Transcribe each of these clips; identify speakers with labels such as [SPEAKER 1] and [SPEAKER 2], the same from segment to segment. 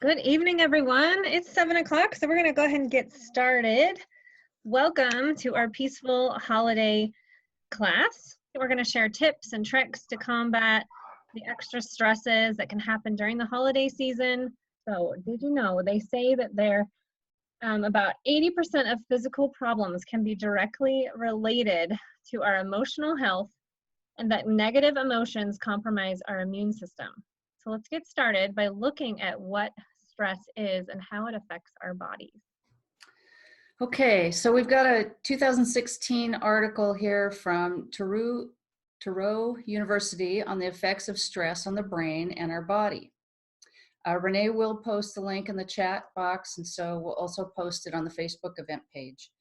[SPEAKER 1] Good evening, everyone. It's 7 o'clock, so we're going to go ahead and get started. Welcome to our peaceful holiday class. We're going to share tips and tricks to combat the extra stresses that can happen during the holiday season. So, did you know they say that about 80% of physical problems can be directly related to our emotional health, and that negative emotions compromise our immune system. So let's get started by looking at what stress is and how it affects our bodies.
[SPEAKER 2] Okay, so we've got a 2016 article here from Touro University on the effects of stress on the brain and our body. Renee will post the link in the chat box, and so we'll also post it on the Facebook event page.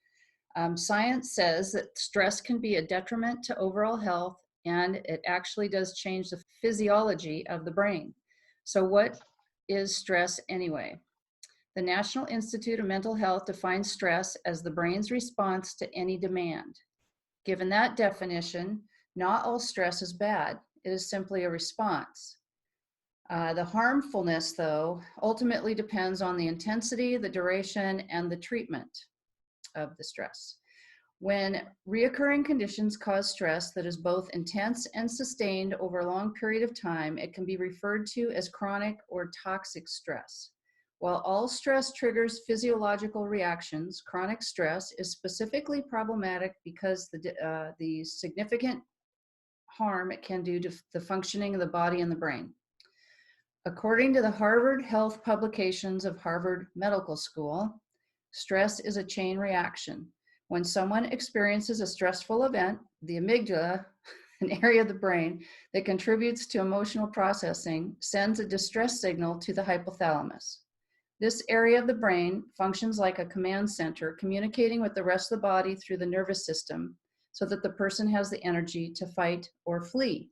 [SPEAKER 2] Science says that stress can be a detriment to overall health, and it actually does change the physiology of the brain. So what is stress anyway? The National Institute of Mental Health defines stress as the brain's response to any demand. Given that definition, not all stress is bad. It is simply a response. The harmfulness, though, ultimately depends on the intensity, the duration, and the treatment of the stress. When reoccurring conditions cause stress that is both intense and sustained over a long period of time, it can be referred to as chronic or toxic stress. While all stress triggers physiological reactions, chronic stress is specifically problematic because the significant harm it can do to the functioning of the body and the brain. According to the Harvard Health publications of Harvard Medical School, stress is a chain reaction. When someone experiences a stressful event, the amygdala, an area of the brain that contributes to emotional processing, sends a distress signal to the hypothalamus. This area of the brain functions like a command center, communicating with the rest of the body through the nervous system so that the person has the energy to fight or flee.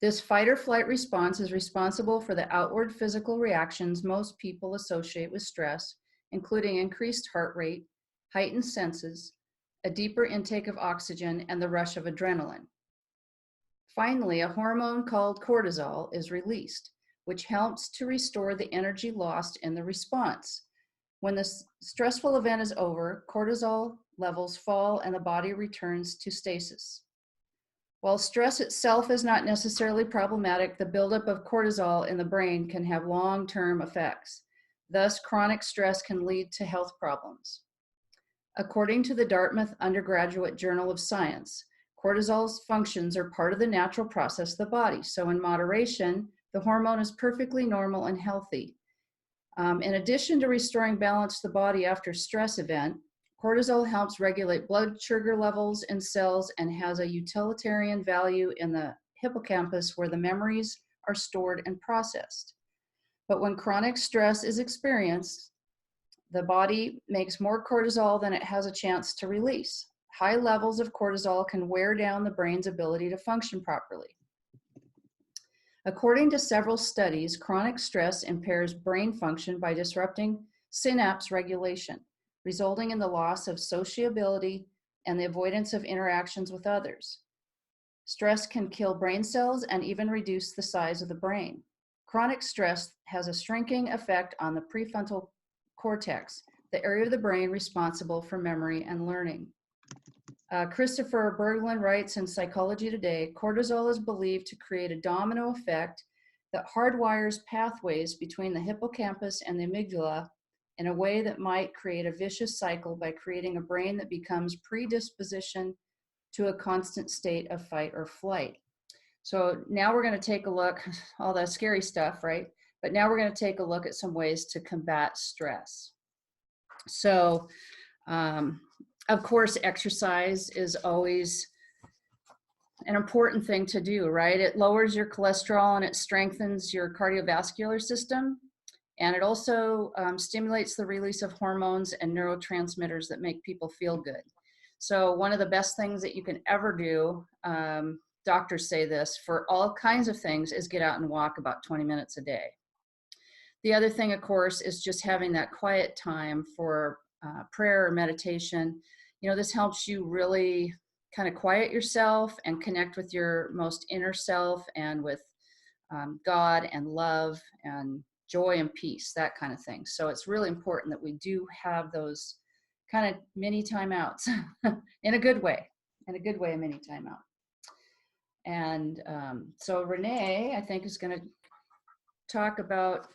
[SPEAKER 2] This fight or flight response is responsible for the outward physical reactions most people associate with stress, including increased heart rate, heightened senses, a deeper intake of oxygen, and the rush of adrenaline. Finally, a hormone called cortisol is released, which helps to restore the energy lost in the response. When the stressful event is over, cortisol levels fall and the body returns to stasis. While stress itself is not necessarily problematic, the buildup of cortisol in the brain can have long-term effects. Thus, chronic stress can lead to health problems. According to the Dartmouth Undergraduate Journal of Science, cortisol's functions are part of the natural process of the body. So in moderation, the hormone is perfectly normal and healthy. In addition to restoring balance to the body after stress event, cortisol helps regulate blood sugar levels in cells and has a utilitarian value in the hippocampus where the memories are stored and processed. But when chronic stress is experienced, the body makes more cortisol than it has a chance to release. High levels of cortisol can wear down the brain's ability to function properly. According to several studies, chronic stress impairs brain function by disrupting synapse regulation, resulting in the loss of sociability and the avoidance of interactions with others. Stress can kill brain cells and even reduce the size of the brain. Chronic stress has a shrinking effect on the prefrontal cortex, the area of the brain responsible for memory and learning. Christopher Berglund writes in Psychology Today, cortisol is believed to create a domino effect that hardwires pathways between the hippocampus and the amygdala in a way that might create a vicious cycle by creating a brain that becomes predispositioned to a constant state of fight or flight. So now we're going to take a look, all that scary stuff, right? But now we're going to take a look at some ways to combat stress. So, of course, exercise is always an important thing to do, right? It lowers your cholesterol and it strengthens your cardiovascular system. And it also stimulates the release of hormones and neurotransmitters that make people feel good. So one of the best things that you can ever do, doctors say this, for all kinds of things, is get out and walk about 20 minutes a day. The other thing, of course, is just having that quiet time for prayer or meditation. You know, this helps you really kind of quiet yourself and connect with your most inner self and with God and love and joy and peace, that kind of thing. So it's really important that we do have those kind of mini timeouts in a good way, a mini timeout. And so Renee, I think, is going to talk about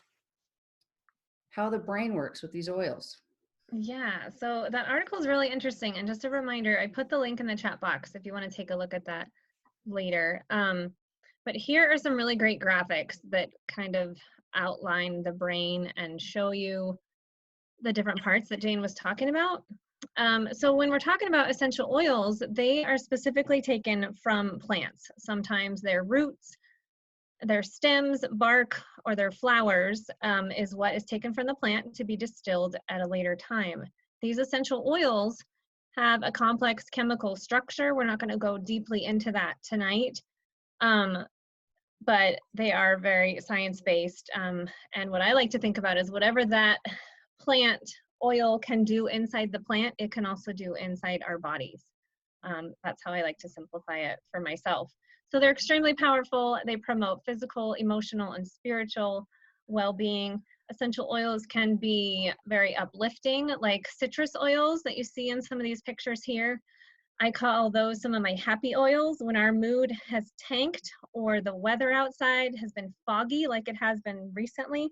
[SPEAKER 2] how the brain works with these oils.
[SPEAKER 1] Yeah, so that article is really interesting. And just a reminder, I put the link in the chat box if you want to take a look at that later. But here are some really great graphics that kind of outline the brain and show you the different parts that Jane was talking about. So when we're talking about essential oils, they are specifically taken from plants. Sometimes their roots, their stems, bark, or their flowers is what is taken from the plant to be distilled at a later time. These essential oils have a complex chemical structure. We're not going to go deeply into that tonight, but they are very science-based. And what I like to think about is whatever that plant oil can do inside the plant, it can also do inside our bodies. That's how I like to simplify it for myself. So they're extremely powerful. They promote physical, emotional, and spiritual well-being. Essential oils can be very uplifting, like citrus oils that you see in some of these pictures here. I call those some of my happy oils. When our mood has tanked or the weather outside has been foggy like it has been recently,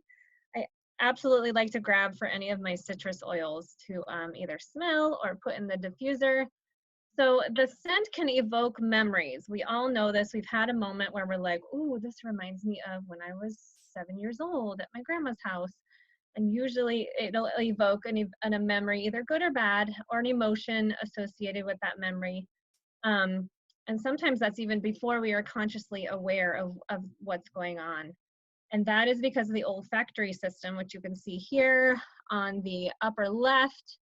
[SPEAKER 1] I absolutely like to grab for any of my citrus oils to either smell or put in the diffuser. So the scent can evoke memories. We all know this. We've had a moment where we're like, ooh, this reminds me of when I was 7 years old at my grandma's house. And usually it'll evoke a memory, either good or bad, or an emotion associated with that memory. And sometimes that's even before we are consciously aware of what's going on. And that is because of the olfactory system, which you can see here on the upper left,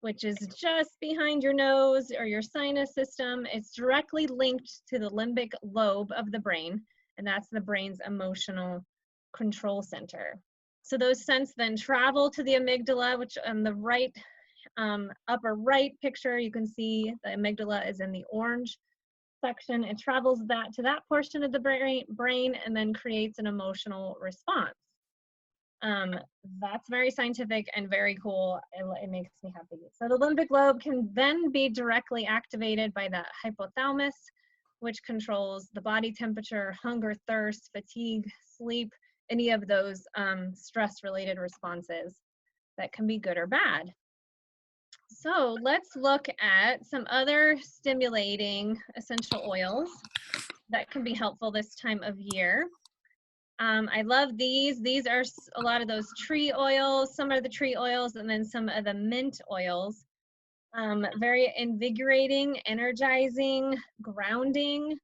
[SPEAKER 1] which is just behind your nose or your sinus system. It's directly linked to the limbic lobe of the brain, and that's the brain's emotional control center. So those scents then travel to the amygdala, which on the right, upper right picture, you can see the amygdala is in the orange section. It travels to that portion of the brain and then creates an emotional response. That's very scientific and very cool. It makes me happy. So the limbic lobe can then be directly activated by the hypothalamus, which controls the body temperature, hunger, thirst, fatigue, sleep, any of those stress-related responses that can be good or bad. So let's look at some other stimulating essential oils that can be helpful this time of year. I love these. These are a lot of those tree oils. Some are the tree oils and then some of the mint oils. Very invigorating, energizing, grounding.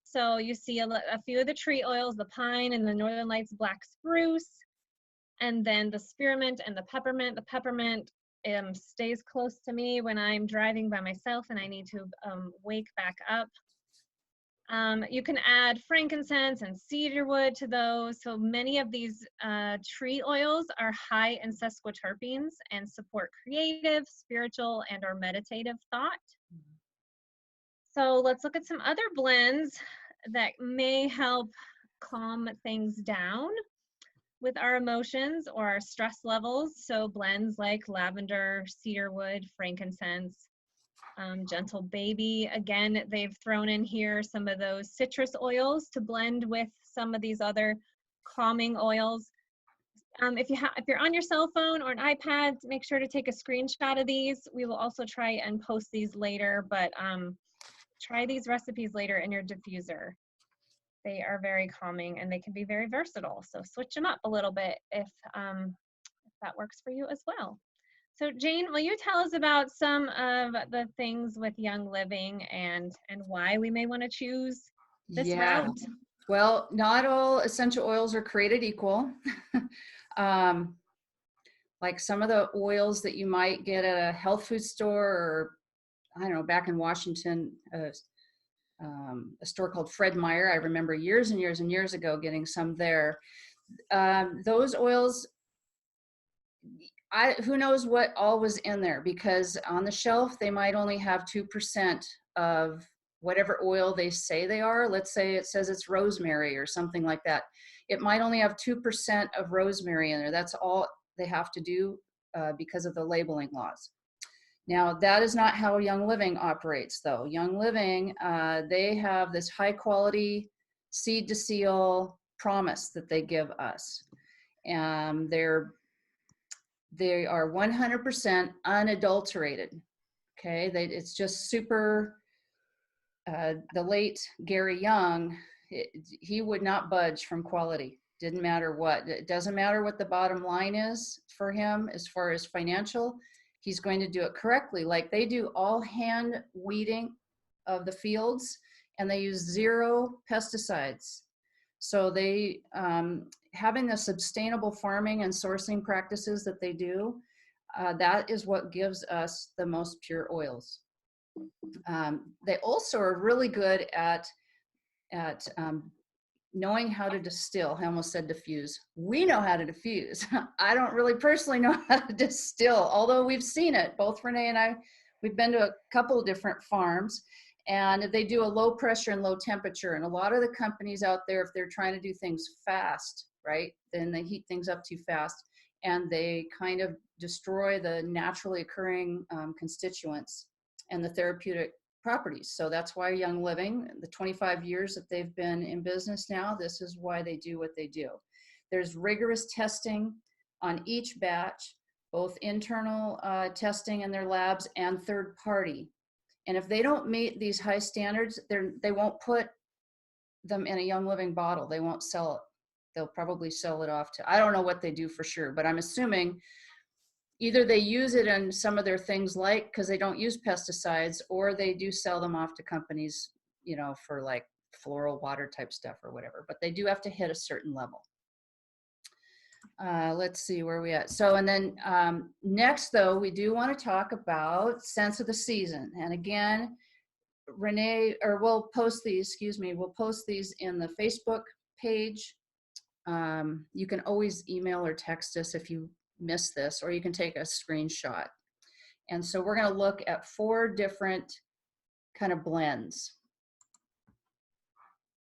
[SPEAKER 1] So you see a few of the tree oils, the pine and the Northern Lights black spruce, and then the spearmint and the peppermint. The peppermint stays close to me when I'm driving by myself and I need to wake back up. You can add frankincense and cedarwood to those. So many of these tree oils are high in sesquiterpenes and support creative, spiritual, and or meditative thought. So let's look at some other blends that may help calm things down with our emotions or our stress levels. So blends like lavender, cedarwood, frankincense, gentle baby. Again, they've thrown in here some of those citrus oils to blend with some of these other calming oils. If you're on your cell phone or an iPad, make sure to take a screenshot of these. We will also try and post these later, but try these recipes later in your diffuser. They are very calming and they can be very versatile. So switch them up a little bit if that works for you as well. So Jane, will you tell us about some of the things with Young Living and why we may want to choose this route?
[SPEAKER 2] Well, not all essential oils are created equal. Like some of the oils that you might get at a health food store, or I don't know, back in Washington, a store called Fred Meyer. I remember years and years and years ago getting some there. Those oils, who knows what all was in there, because on the shelf they might only have 2% of whatever oil they say they are. Let's say it says it's rosemary or something like that. it might only have 2% of rosemary in there. That's all they have to do because of the labeling laws. Now, that is not how Young Living operates, though. Young Living, they have this high quality seed to seal promise that they give us. And they are 100% unadulterated. Okay, it's just super. The late Gary Young, he would not budge from quality. Didn't matter what. It doesn't matter what the bottom line is for him as far as financial. He's going to do it correctly. Like they do all hand weeding of the fields, and they use 0 pesticides. So they, having the sustainable farming and sourcing practices that they do, that is what gives us the most pure oils. They also are really good at knowing how to distill. I almost said diffuse. We know how to diffuse. I don't really personally know how to distill, although we've seen it. Both Renee and I, we've been to a couple of different farms, and they do a low pressure and low temperature. And a lot of the companies out there, if they're trying to do things fast, right, then they heat things up too fast, and they kind of destroy the naturally occurring constituents and the therapeutic properties. So that's why Young Living, the 25 years that they've been in business now, this is why they do what they do. There's rigorous testing on each batch, both internal testing in their labs and third party. And if they don't meet these high standards, they won't put them in a Young Living bottle. They won't sell it. They'll probably sell it off to, I don't know what they do for sure, but I'm assuming either they use it in some of their things, like, because they don't use pesticides, or they do sell them off to companies, you know, for like floral water type stuff or whatever, but they do have to hit a certain level. Let's see where we at. So, and then next though, we do want to talk about scents of the season. And again, Renee, or we'll post these in the Facebook page. You can always email or text us if you miss this, or you can take a screenshot. And so we're going to look at 4 different kind of blends.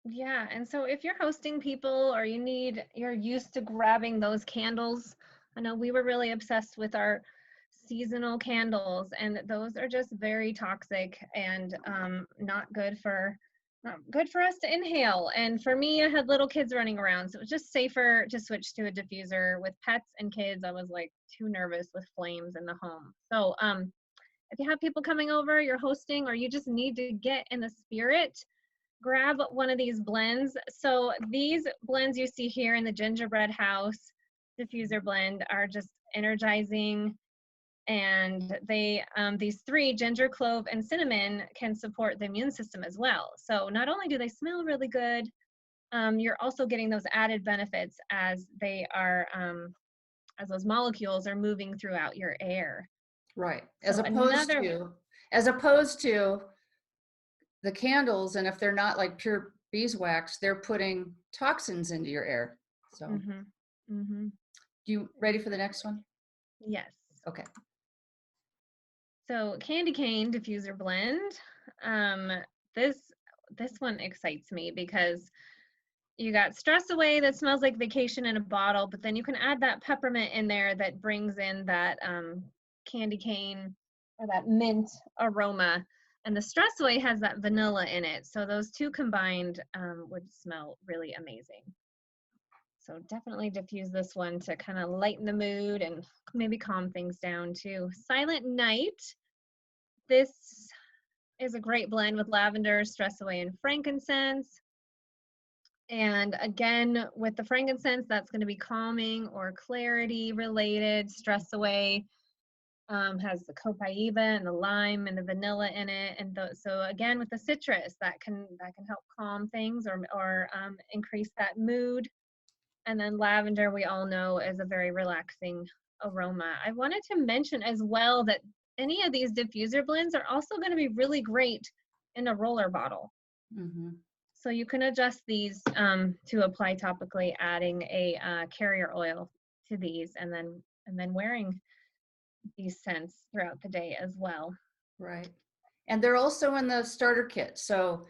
[SPEAKER 1] Yeah, and so if you're hosting people or you're used to grabbing those candles, I know we were really obsessed with our seasonal candles, and those are just very toxic and not good for us to inhale. And for me, I had little kids running around, so it was just safer to switch to a diffuser. With pets and kids, I was like too nervous with flames in the home. So if you have people coming over, you're hosting, or you just need to get in the spirit, grab one of these blends. So these blends you see here in the gingerbread house diffuser blend are just energizing. And they, these 3, ginger, clove, and cinnamon, can support the immune system as well. So not only do they smell really good, you're also getting those added benefits as they are, as those molecules are moving throughout your air.
[SPEAKER 2] Right. As opposed to the candles, and if they're not like pure beeswax, they're putting toxins into your air. So, You ready for the next one?
[SPEAKER 1] Yes.
[SPEAKER 2] Okay.
[SPEAKER 1] So candy cane diffuser blend. This one excites me because you got Stress Away that smells like vacation in a bottle, but then you can add that peppermint in there that brings in that candy cane or that mint aroma. And the Stress Away has that vanilla in it. So those 2 combined would smell really amazing. So definitely diffuse this one to kind of lighten the mood and maybe calm things down too. Silent Night. This is a great blend with lavender, Stress Away, and frankincense. And again, with the frankincense, that's going to be calming or clarity related. Stress Away has the copaiba and the lime and the vanilla in it. And so again, with the citrus, that can help calm things or increase that mood. And then lavender, we all know, is a very relaxing aroma. I wanted to mention as well that any of these diffuser blends are also going to be really great in a roller bottle. So you can adjust these to apply topically, adding a carrier oil to these, and then wearing these scents throughout the day as well.
[SPEAKER 2] Right. And they're also in the starter kit. So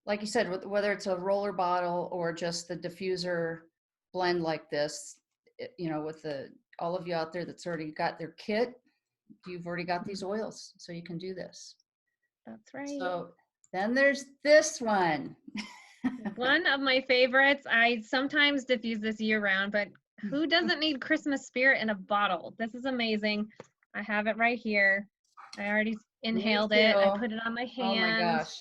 [SPEAKER 2] like you said, whether it's a roller bottle or just the diffuser blend like this, you know, with all of you out there that's already got their kit, you've already got these oils, so you can do this.
[SPEAKER 1] That's right.
[SPEAKER 2] So then there's this one.
[SPEAKER 1] One of my favorites. I sometimes diffuse this year round, but who doesn't need Christmas spirit in a bottle? This is amazing. I have it right here. I already inhaled it. I put it on my hand.
[SPEAKER 2] Oh my gosh.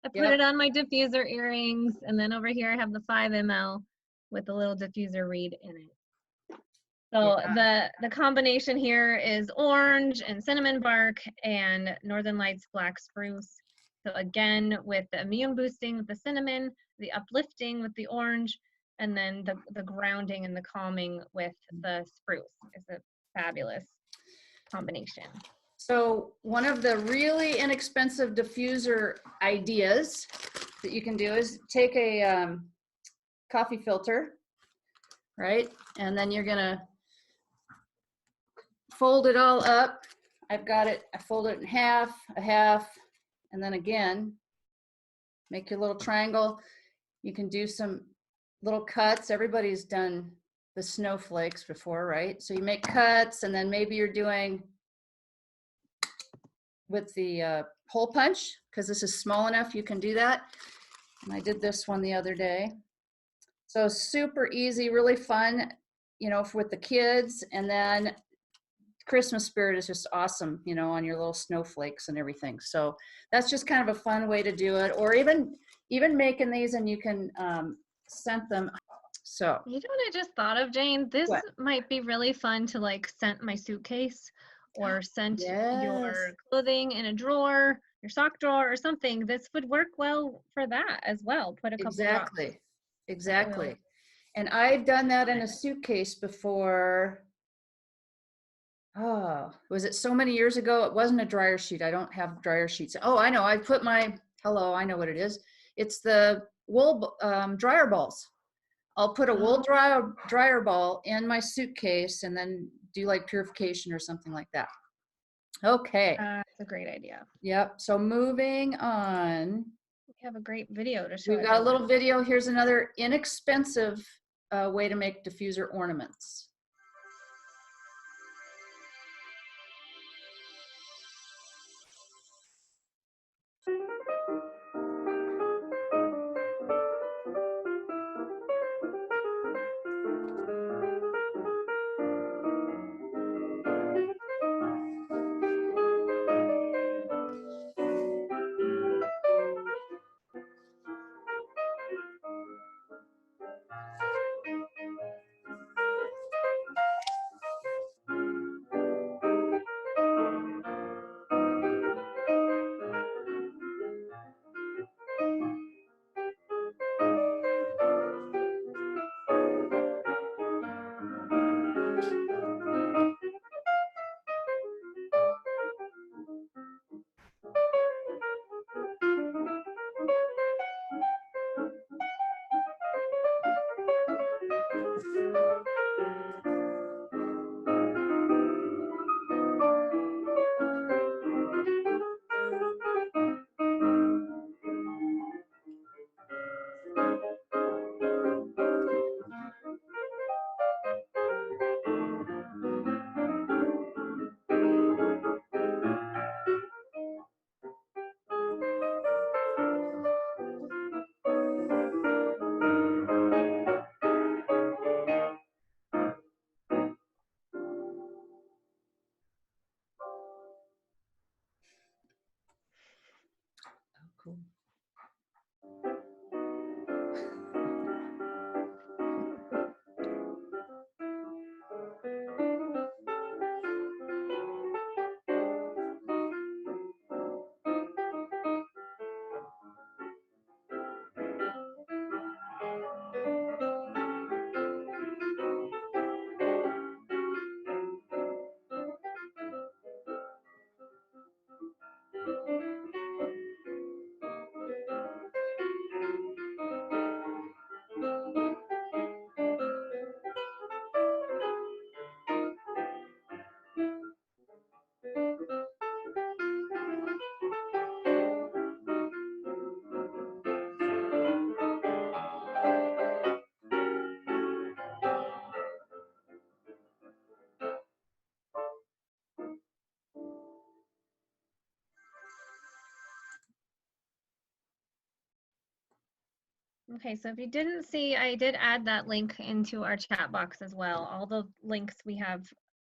[SPEAKER 1] I put it on my diffuser earrings, and then over here I have the 5 ml with the little diffuser reed in it. So the combination here is orange and cinnamon bark and Northern Lights black spruce. So again, with the immune boosting with the cinnamon, the uplifting with the orange, and then the grounding and the calming with the spruce. It's a fabulous combination.
[SPEAKER 2] So one of the really inexpensive diffuser ideas that you can do is take a coffee filter, right? And then you're gonna fold it all up. I fold it in half, a half, and then again, make your little triangle. You can do some little cuts. Everybody's done the snowflakes before, right? So you make cuts, and then maybe you're doing with the hole punch, because this is small enough, you can do that. And I did this one the other day. So super easy, really fun, you know, with the kids. And then Christmas spirit is just awesome, you know, on your little snowflakes and everything. So that's just kind of a fun way to do it. Or even making these, and you can scent them. So
[SPEAKER 1] you know what I just thought of, Jane? This might be really fun to like scent my suitcase or scent your clothing in a drawer, your sock drawer or something. This would work well for that as well. Put a couple drops.
[SPEAKER 2] Exactly. And I've done that in a suitcase before. Oh, was it so many years ago? It wasn't a dryer sheet. I don't have dryer sheets. Oh, I know. I put I know what it is. It's the wool dryer balls. I'll put a wool dryer ball in my suitcase and then do like purification or something like that. Okay.
[SPEAKER 1] That's a great idea.
[SPEAKER 2] Yep. So moving on.
[SPEAKER 1] We have a great video to show.
[SPEAKER 2] We've got a little video. Here's another inexpensive way to make diffuser ornaments. Cool.
[SPEAKER 1] Okay, so if you didn't see, I did add that link into our chat box as well. All the links we have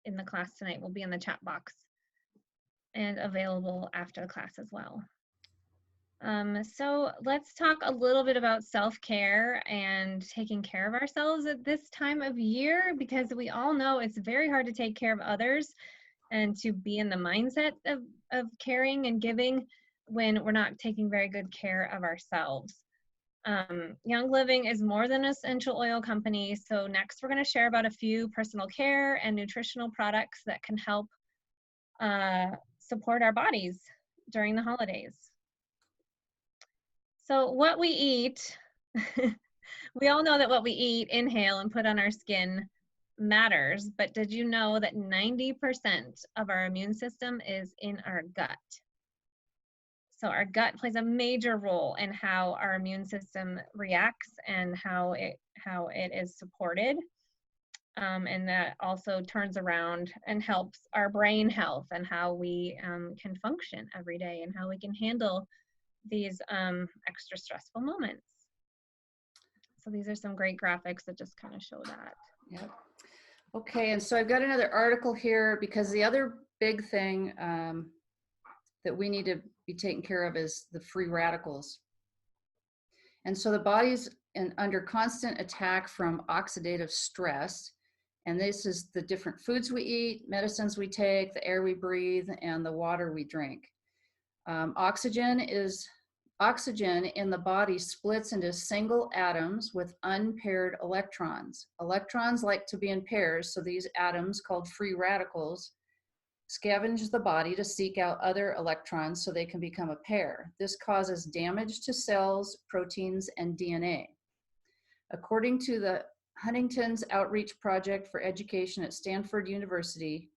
[SPEAKER 1] in the class tonight will be in the chat box and available after the class as well. So let's talk a little bit about self-care and taking care of ourselves at this time of year, because we all know it's very hard to take care of others and to be in the mindset of caring and giving when we're not taking very good care of ourselves. Young Living is more than an essential oil company. So next we're going to share about a few personal care and nutritional products that can help support our bodies during the holidays. So what we eat, we all know that what we eat, inhale, and put on our skin matters, but did you know that 90% of our immune system is in our gut? So our gut plays a major role in how our immune system reacts and how it is supported. And that also turns around and helps our brain health and how we can function every day and how we can handle these extra stressful moments. So these are some great graphics that just kind of show that.
[SPEAKER 2] Yep. Okay, and so I've got another article here because the other big thing that we need to be taken care of is the free radicals. And so the body's under constant attack from oxidative stress. And this is the different foods we eat, medicines we take, the air we breathe, and the water we drink. Oxygen in the body splits into single atoms with unpaired electrons. Electrons like to be in pairs, so these atoms, called free radicals, scavenge the body to seek out other electrons so they can become a pair. This causes damage to cells, proteins, and DNA. According to the Huntington's Outreach Project for Education at Stanford University,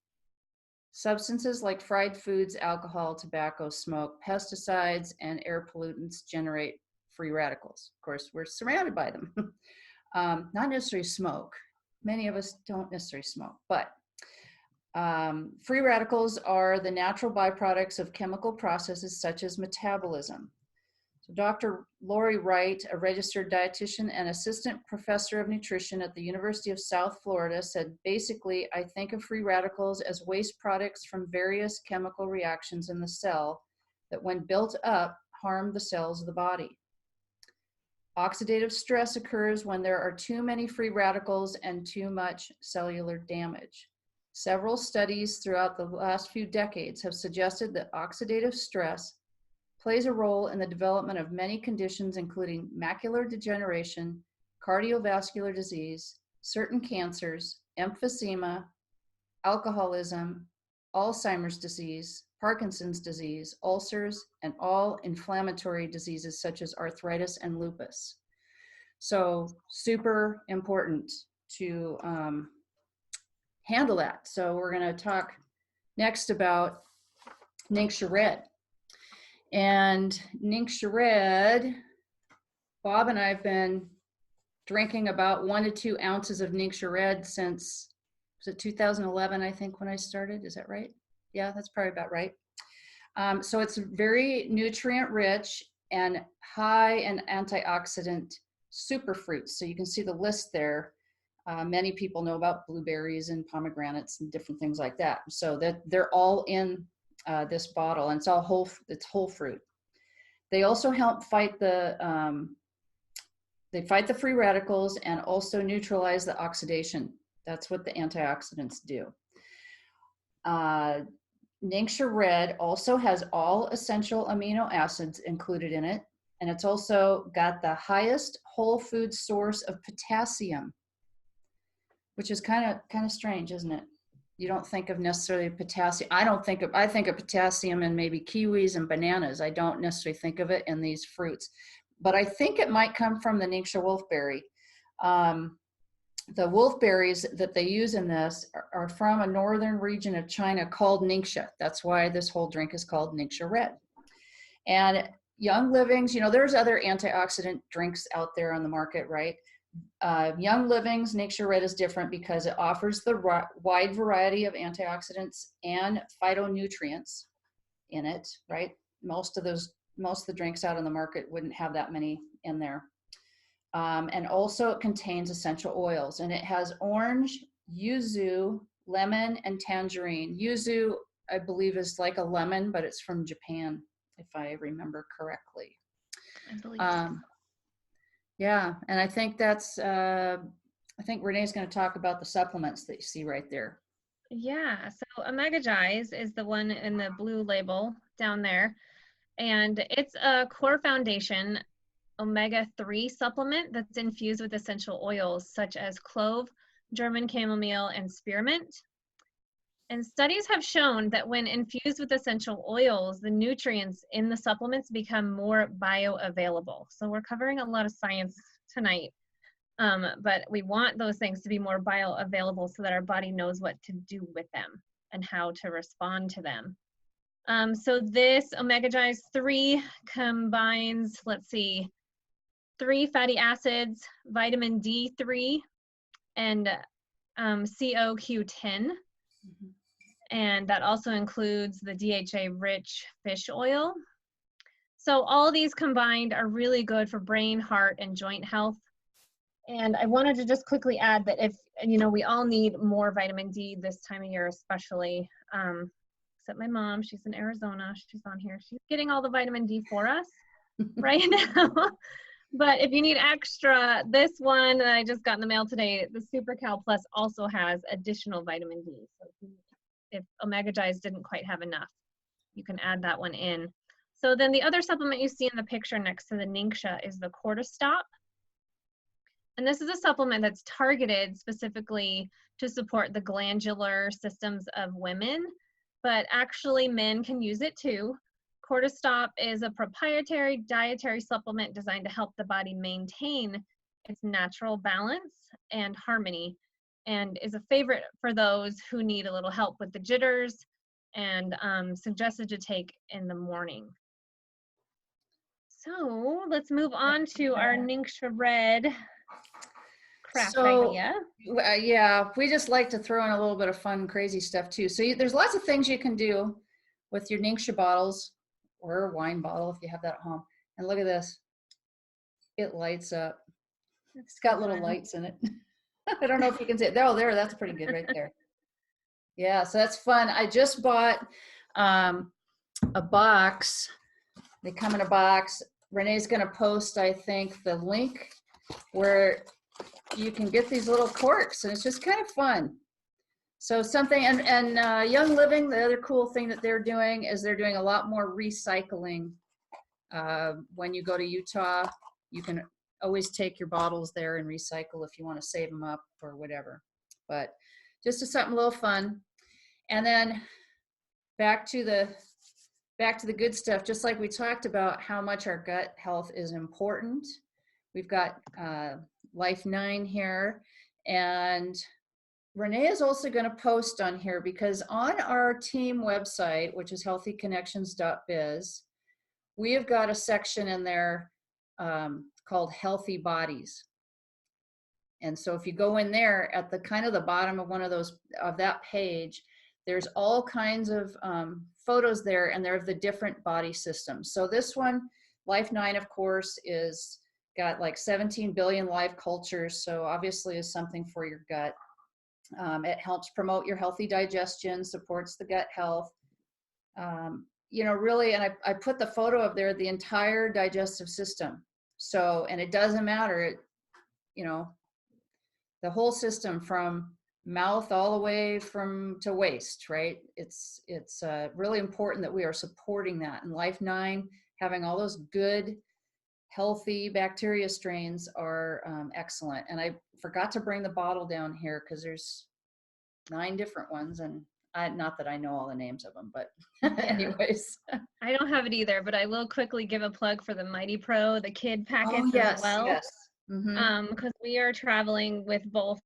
[SPEAKER 2] substances like fried foods, alcohol, tobacco, smoke, pesticides, and air pollutants generate free radicals. Of course, we're surrounded by them. Not necessarily smoke. Many of us don't necessarily smoke, but free radicals are the natural byproducts of chemical processes such as metabolism. So Dr. Lori Wright, a registered dietitian and assistant professor of nutrition at the University of South Florida, said, basically, I think of free radicals as waste products from various chemical reactions in the cell that, when built up, harm the cells of the body. Oxidative stress occurs when there are too many free radicals and too much cellular damage. Several studies throughout the last few decades have suggested that oxidative stress plays a role in the development of many conditions, including macular degeneration, cardiovascular disease, certain cancers, emphysema, alcoholism, Alzheimer's disease, Parkinson's disease, ulcers, and all inflammatory diseases such as arthritis and lupus. So super important to handle that. So we're going to talk next about Ningxia Red. And Ningxia Red, Bob and I have been drinking about 1 to 2 ounces of Ningxia Red since, was it 2011, I think, when I started? Is that right? Yeah, that's probably about right. So it's very nutrient rich and high in antioxidant superfruits. So you can see the list there. Many people know about blueberries and pomegranates and different things like that. So that they're all in this bottle, and it's whole fruit. They also help fight the free radicals and also neutralize the oxidation. That's what the antioxidants do. Ningxia Red also has all essential amino acids included in it, and it's also got the highest whole food source of potassium, which is kind of strange, isn't it? You don't think of necessarily potassium. I think of potassium in maybe kiwis and bananas. I don't necessarily think of it in these fruits, but I think it might come from the Ningxia wolfberry. The wolfberries that they use in this are from a northern region of China called Ningxia. That's why this whole drink is called Ningxia Red. And Young Living's, there's other antioxidant drinks out there on the market, right? Young Living's Ningxia Red is different because it offers the wide variety of antioxidants and phytonutrients in it, right? Most of the drinks out on the market wouldn't have that many in there. And also it contains essential oils, and it has orange, yuzu, lemon, and tangerine. Yuzu, I believe, is like a lemon, but it's from Japan, if I remember correctly.
[SPEAKER 1] I believe so.
[SPEAKER 2] Yeah, and I think I think Renee's going to talk about the supplements that you see right there.
[SPEAKER 1] Yeah, so Omega Gize is the one in the blue label down there, and it's a core foundation omega-3 supplement that's infused with essential oils such as clove, German chamomile, and spearmint. And studies have shown that when infused with essential oils, the nutrients in the supplements become more bioavailable. So we're covering a lot of science tonight, but we want those things to be more bioavailable so that our body knows what to do with them and how to respond to them. So this Omega Gize 3 combines, let's see, 3 fatty acids, vitamin D3, and CoQ10. And that also includes the DHA-rich fish oil. So all these combined are really good for brain, heart, and joint health. And I wanted to just quickly add that if, we all need more vitamin D this time of year, especially, except my mom, she's in Arizona, she's on here. She's getting all the vitamin D for us right now. But if you need extra, this one that I just got in the mail today, the Super Cal Plus, also has additional vitamin D. So if Omega Gize didn't quite have enough, you can add that one in. So then the other supplement you see in the picture next to the Ningxia is the Cortistop. And this is a supplement that's targeted specifically to support the glandular systems of women, but actually men can use it too. Cortistop is a proprietary dietary supplement designed to help the body maintain its natural balance and harmony, and is a favorite for those who need a little help with the jitters, and suggested to take in the morning. So let's move on to our Ningxia Red craft idea.
[SPEAKER 2] Yeah, we just like to throw in a little bit of fun, crazy stuff too. So there's lots of things you can do with your Ningxia bottles, or a wine bottle if you have that at home. And look at this. It lights up. It's got little lights in it. I don't know if you can see it. Oh, there, that's pretty good right there. Yeah, so that's fun. I just bought a box. They come in a box. Renee's going to post, I think, the link where you can get these little corks, and it's just kind of fun. So something, and Young Living, the other cool thing that they're doing is they're doing a lot more recycling. When you go to Utah, you can always take your bottles there and recycle if you want to save them up or whatever. But just something a little fun. And then back to the good stuff, just like we talked about how much our gut health is important. We've got Life 9 here, and Renee is also going to post on here, because on our team website, which is healthyconnections.biz, we have got a section in there called Healthy Bodies. And so if you go in there at the kind of the bottom of that page, there's all kinds of photos there, and they're of the different body systems. So this one, Life 9, of course, is got like 17 billion live cultures. So obviously is something for your gut. It helps promote your healthy digestion, supports the gut health. Really, and I put the photo of there, the entire digestive system. So, and it doesn't matter, the whole system from mouth all the way to waist, right? It's really important that we are supporting that. And Life 9, having all those good, healthy bacteria strains are excellent. And I forgot to bring the bottle down here because there's 9 different ones, and not that I know all the names of them, but anyways.
[SPEAKER 1] I don't have it either, but I will quickly give a plug for the Mighty Pro, the kid packets as well.
[SPEAKER 2] Yes. Mm-hmm.
[SPEAKER 1] Because we are traveling with both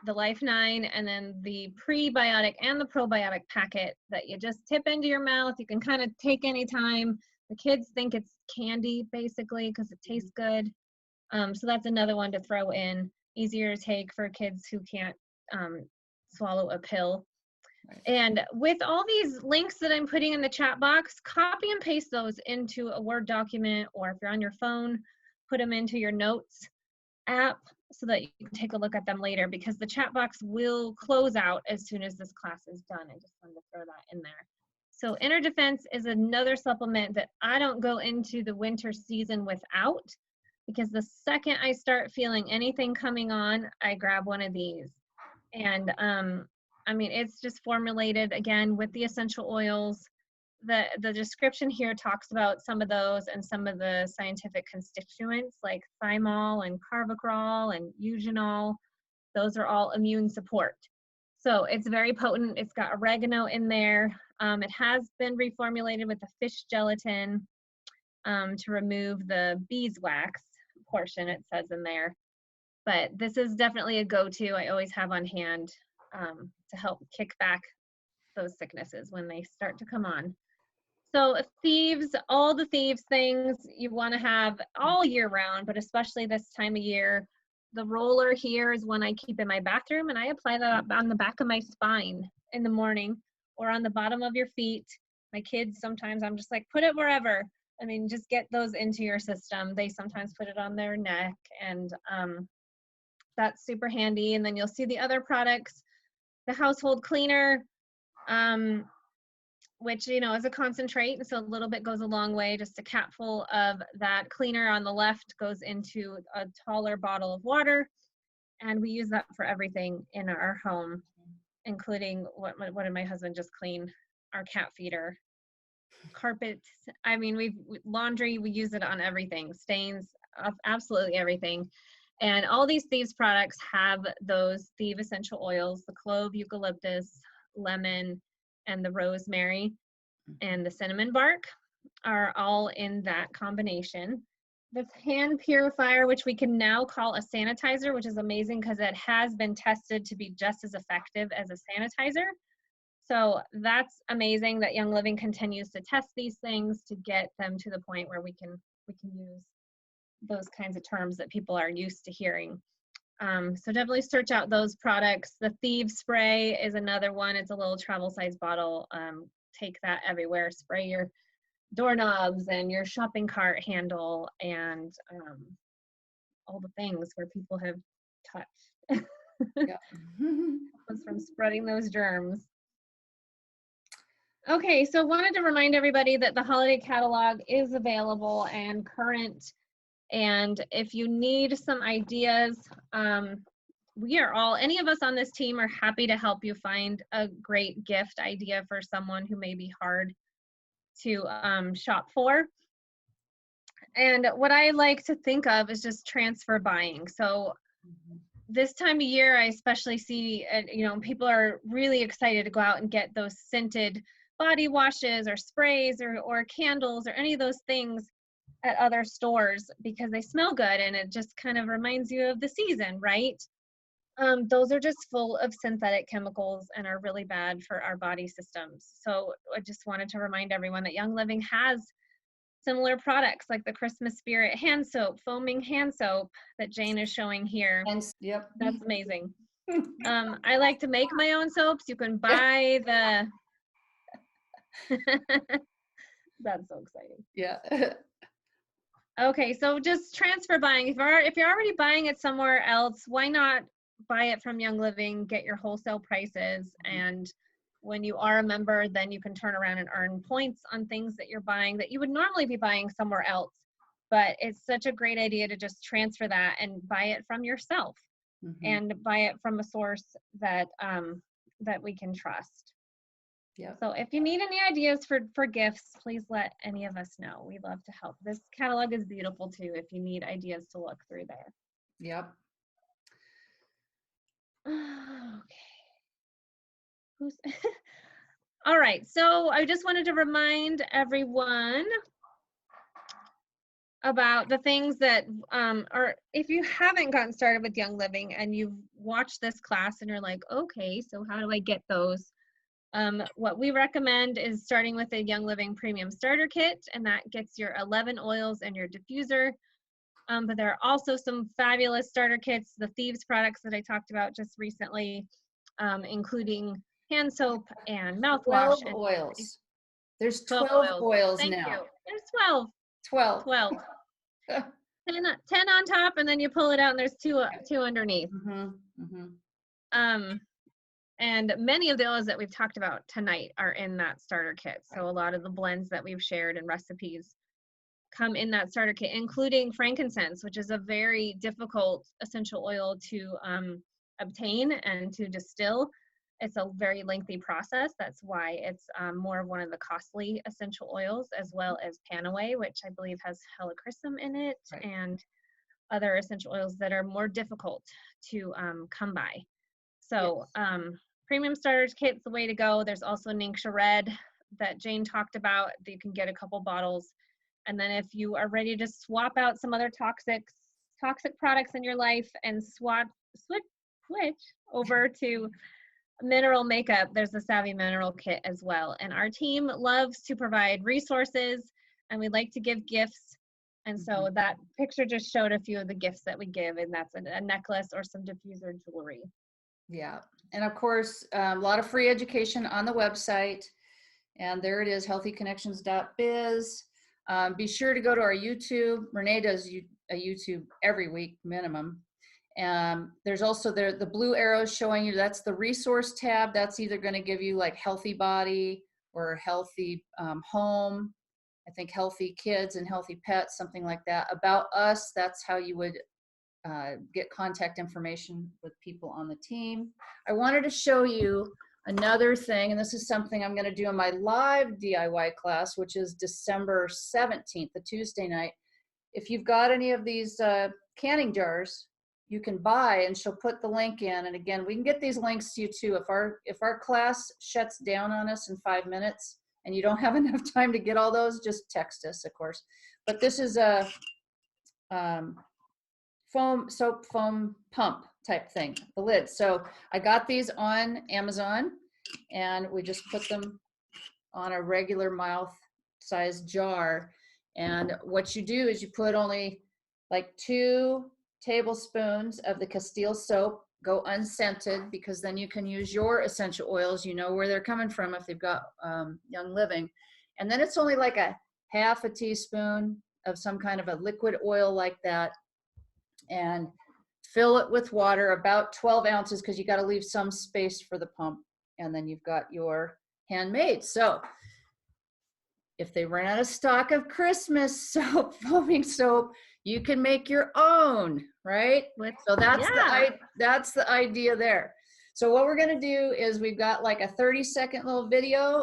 [SPEAKER 1] the Life 9 and then the prebiotic and the probiotic packet that you just tip into your mouth. You can kind of take anytime. The kids think it's candy basically because it tastes good. So that's another one to throw in. Easier to take for kids who can't swallow a pill. Right. And with all these links that I'm putting in the chat box, copy and paste those into a Word document, or if you're on your phone, put them into your notes. app so that you can take a look at them later, because the chat box will close out as soon as this class is done. I just wanted to throw that in there. So Inner Defense is another supplement that I don't go into the winter season without, because the second I start feeling anything coming on, I grab one of these. And I mean, it's just formulated again with the essential oils. The description here talks about some of those and some of the scientific constituents like thymol and carvacrol and eugenol. Those are all immune support. So it's very potent. It's got oregano in there. It has been reformulated with the fish gelatin to remove the beeswax portion, it says in there. But this is definitely a go-to. I always have on hand to help kick back those sicknesses when they start to come on. So Thieves, all the Thieves things you want to have all year round, but especially this time of year. The roller here is one I keep in my bathroom, and I apply that on the back of my spine in the morning or on the bottom of your feet. My kids, sometimes I'm just like, put it wherever. I mean, just get those into your system. They sometimes put it on their neck, and that's super handy. And then you'll see the other products, the household cleaner, which, you know, is a concentrate, and so a little bit goes a long way. Just a capful of that cleaner on the left goes into a taller bottle of water, and we use that for everything in our home, including what did my husband just clean? Our cat feeder, carpet. I mean, laundry, we use it on everything, stains, absolutely everything. And all these Thieves products have those Thieves essential oils, the clove, eucalyptus, lemon, and the rosemary and the cinnamon bark are all in that combination. This hand purifier, which we can now call a sanitizer, which is amazing because it has been tested to be just as effective as a sanitizer. So that's amazing that Young Living continues to test these things to get them to the point where we can use those kinds of terms that people are used to hearing. So definitely search out those products. The Thieves spray is another one. It's a little travel size bottle. Take that everywhere. Spray your doorknobs and your shopping cart handle and all the things where people have touched.
[SPEAKER 2] Yeah.
[SPEAKER 1] Us from spreading those germs. Okay, so wanted to remind everybody that the holiday catalog is available and current. And if you need some ideas, any of us on this team are happy to help you find a great gift idea for someone who may be hard to shop for. And what I like to think of is just transfer buying. So this time of year, I especially see, you know, people are really excited to go out and get those scented body washes or sprays or candles or any of those things at other stores because they smell good and it just kind of reminds you of the season, right? Those are just full of synthetic chemicals and are really bad for our body systems. So I just wanted to remind everyone that Young Living has similar products like the Christmas Spirit hand soap, foaming hand soap that Jane is showing here.
[SPEAKER 2] And yep.
[SPEAKER 1] That's amazing. I like to make my own soaps. You can buy the that's so exciting.
[SPEAKER 2] Yeah.
[SPEAKER 1] Okay, so just transfer buying. If you're already buying it somewhere else, why not buy it from Young Living, get your wholesale prices, and when you are a member, then you can turn around and earn points on things that you're buying that you would normally be buying somewhere else. But it's such a great idea to just transfer that and buy it from yourself and buy it from a source that that we can trust.
[SPEAKER 2] Yeah.
[SPEAKER 1] So if you need any ideas for gifts, please let any of us know. We'd love to help. This catalog is beautiful too if you need ideas to look through there.
[SPEAKER 2] Yep.
[SPEAKER 1] Okay. All right, so I just wanted to remind everyone about the things that are, if you haven't gotten started with Young Living and you've watched this class and you're like, okay, so how do I get those? What we recommend is starting with a Young Living Premium Starter Kit, and that gets your 11 oils and your diffuser. But there are also some fabulous starter kits, the Thieves products that I talked about just recently, including hand soap and mouthwash.
[SPEAKER 2] 12 oils. There's
[SPEAKER 1] 12
[SPEAKER 2] 12 oils
[SPEAKER 1] Thank
[SPEAKER 2] now.
[SPEAKER 1] you. There's 12.
[SPEAKER 2] 12.
[SPEAKER 1] 12. 10 on top, and then you pull it out and there's two underneath. And many of the oils that we've talked about tonight are in that starter kit. So a lot of the blends that we've shared and recipes come in that starter kit, including frankincense, which is a very difficult essential oil to obtain and to distill. It's a very lengthy process. That's why it's more of one of the costly essential oils, as well as Panaway, which I believe has helichrysum in it, and other essential oils that are more difficult to come by. So premium starters kit's the way to go. There's also Ningxia Red that Jane talked about. You can get a couple bottles. And then if you are ready to swap out some other toxic products in your life and switch over to mineral makeup, there's the Savvy Mineral Kit as well. And our team loves to provide resources, and we like to give gifts. And so that picture just showed a few of the gifts that we give, and that's a necklace or some diffuser jewelry.
[SPEAKER 2] Yeah, and of course, a lot of free education on the website. And there it is, healthyconnections.biz. Be sure to go to our YouTube. Renee does a YouTube every week minimum. There's also the blue arrows showing you, that's the resource tab. That's either going to give you like healthy body or healthy home. I think healthy kids and healthy pets, something like that. About us, that's how you would get contact information with people on the team. I wanted to show you another thing, and this is something I'm going to do in my live DIY class, which is December 17th, the Tuesday night. If you've got any of these canning jars, you can buy, and she'll put the link in. And again, we can get these links to you too. If our class shuts down on us in 5 minutes and you don't have enough time to get all those, just text us, of course. But this is a soap foam pump type thing, the lid. So I got these on Amazon, and we just put them on a regular mouth size jar. And what you do is you put only like 2 tablespoons of the Castile soap, go unscented, because then you can use your essential oils. You know where they're coming from if they've got Young Living. And then it's only like a half a teaspoon of some kind of a liquid oil like that, and fill it with water, about 12 ounces, because you got to leave some space for the pump. And then you've got your handmade. So if they run out of stock of Christmas soap, foaming soap, you can make your own, right? So that's the idea there. So what we're going to do is we've got like a 30-second little video.